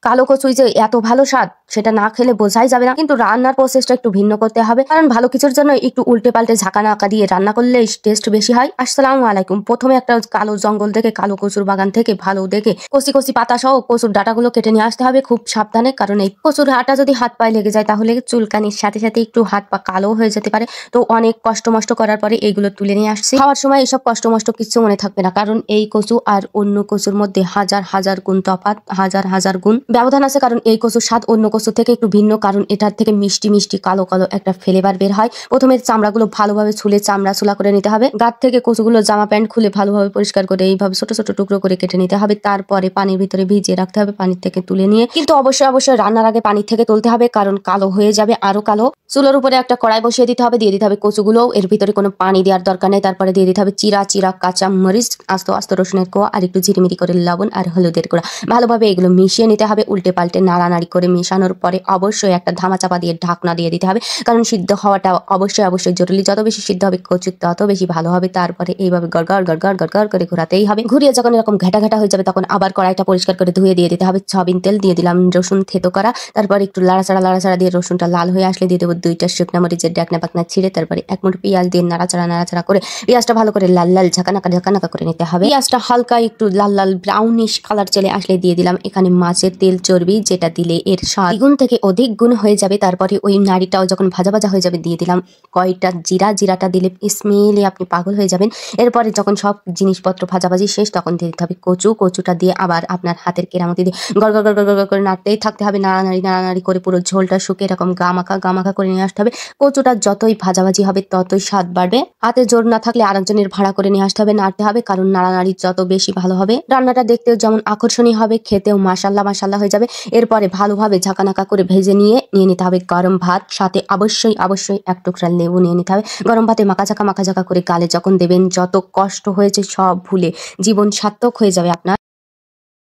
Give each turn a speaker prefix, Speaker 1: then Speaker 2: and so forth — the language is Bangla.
Speaker 1: কালো কচুই যে এত ভালো স্বাদ সেটা না খেলে বোঝাই যাবে না, কিন্তু রান্নার প্রসেসটা একটু ভিন্ন করতে হবে, কারণ ভালো কিছুর জন্য একটু উল্টে পাল্টে ঝাঁকানা আঁকা দিয়ে রান্না করলে টেস্ট বেশি হয়। আসসালামু আলাইকুম। প্রথমে একটা কালো জঙ্গল থেকে, কালো কচুর বাগান থেকে ভালো দেখে কচি কচি পাতা সহ কচুর ডাটাগুলো কেটে নিয়ে আসতে হবে খুব সাবধানে, কারণ এই কচুর আটা যদি হাত পায়ে লেগে যায় তাহলে চুলকানির সাথে সাথে একটু হাত পা কালো হয়ে যেতে পারে। তো অনেক কষ্ট মষ্ট করার পরে এইগুলো তুলে নিয়ে আসছি। খাওয়ার সময় এসব কষ্ট মষ্ট কিছু মনে থাকবে না, কারণ এই কচু আর অন্য কচুর মধ্যে হাজার হাজার গুণ তফাৎ, হাজার হাজার গুণ ব্যবধান আছে। কারণ এই কচুর স্বাদ অন্য কচু থেকে একটু ভিন্ন, কারণ এটার থেকে মিষ্টি মিষ্টি কালো কালো একটা ফ্লেভার বের হয়। প্রথমে চামড়াগুলো ভালোভাবে ছুলে চামড়া চুলা করে নিতে হবে। গাছ থেকে কচুগুলো জামা প্যান্ট খুলে ভালোভাবে পরিষ্কার করে এইভাবে ছোট ছোট টুকরো করে কেটে নিতে হবে। তারপরে পানির ভিতরে ভিজিয়ে রাখতে হবে, পানির থেকে তুলে নিয়ে। কিন্তু অবশ্যই অবশ্যই রান্নার আগে পানি থেকে তুলতে হবে, কারণ কালো হয়ে যাবে আরো কালো। চুলোর উপরে একটা কড়াই বসিয়ে দিতে হবে, দিয়ে দিতে হবে কচুগুলো। এর ভিতরে কোনো পানি দেওয়ার দরকার নেই। তারপরে দিয়ে দিতে হবে চিরা চিরা কাঁচা মরিচ, আস্ত আস্ত রসুনের কোয়া, আর একটু ঝিরিমিরি করে লবণ আর হলুদের গুঁড়া। ভালোভাবে এগুলো মিশিয়ে নিতে হবে। উল্টে পাল্টে নাড়ানাড়ি করে মেশানোর পরে অবশ্যই একটা ধামা চাপা দিয়ে ঢাকনা দিয়ে দিতে হবে, কারণ সিদ্ধ হওয়াটা অবশ্যই অবশ্যই জরুরি। যত বেশি সিদ্ধ হবে কচু তত বেশি ভালো হবে। তারপরে এইভাবে গড়গড় গড়গড় গড়গড় করে ঘোরাতেই হবে। ঘুরিয়ে যখন এরকম ঘাটা ঘাটা হয়ে যাবে তখন আবার কড়াইটা পরিষ্কার করে ধুয়ে দিয়ে দিতে হবে সয়াবিন তেল। দিয়ে দিলাম রসুন থেতো করা। তারপর একটু লাড়াচাড়া দিয়ে রসুনটা লাল হয়ে আসলে দিয়ে দেবো 2টা শুকনা মরিচের ডাকনা পাকনা ছিঁড়ে। তারপরে 1 মুঠো পেঁয়াজ দিয়ে নাড়াচাড়া করে পেঁয়াজটা ভালো করে লাল লাল ঝাঁকানাকা করে নিতে হবে। পেঁয়াজটা হালকা একটু লাল লাল ব্রাউনিশ কালার চলে আসলে দিয়ে দিলাম এখানে মাছের তেল চর্বি, যেটা দিলে এর স্বাদ দ্বিগুণ থেকে অধিক গুণ হয়ে যাবে। তারপরে ওই নাড়িটাও যখন ভাজা ভাজা হয়ে যাবে দিয়ে দিলাম কয়টা জিরাটা দিলে স্মেলে আপনি পাগল হয়ে যাবেন। এরপরে যখন সব জিনিসপত্র ভাজাভাজি শেষ তখন দিয়ে দিতে হবে কচুটা দিয়ে আবার আপনার হাতের কেরামতি দিয়ে গড় করে নাড়তেই থাকতে হবে। নাড়ানাড়ি করে পুরো ঝোলটা শুকে এরকম গামাখা করে নিয়ে আসতে হবে। কচুটা যতই ভাজাভাজি হবে ততই স্বাদ বাড়বে। হাতে জোর না থাকলে আরেকজনের ভাড়া করে নিয়ে আসতে হবে, নাড়তে হবে, কারণ নাড়ানাড়ি যত বেশি ভালো হবে রান্নাটা দেখতেও যেমন আকর্ষণীয় হবে, খেতেও মাশাল্লাহ হয়ে যাবে। এরপরে ভালোভাবে ঝাঁকানাকা করে ভেজে নিয়ে নিতে হবে গরম ভাত, সাথে অবশ্যই 1 টুকরা লেবু নিয়ে নিতে হবে। গরম ভাতে মাখা ঝাঁকা করে গালে যখন দেবেন যত কষ্ট হয়েছে সব ভুলে জীবন সার্থক হয়ে যাবে আপনার।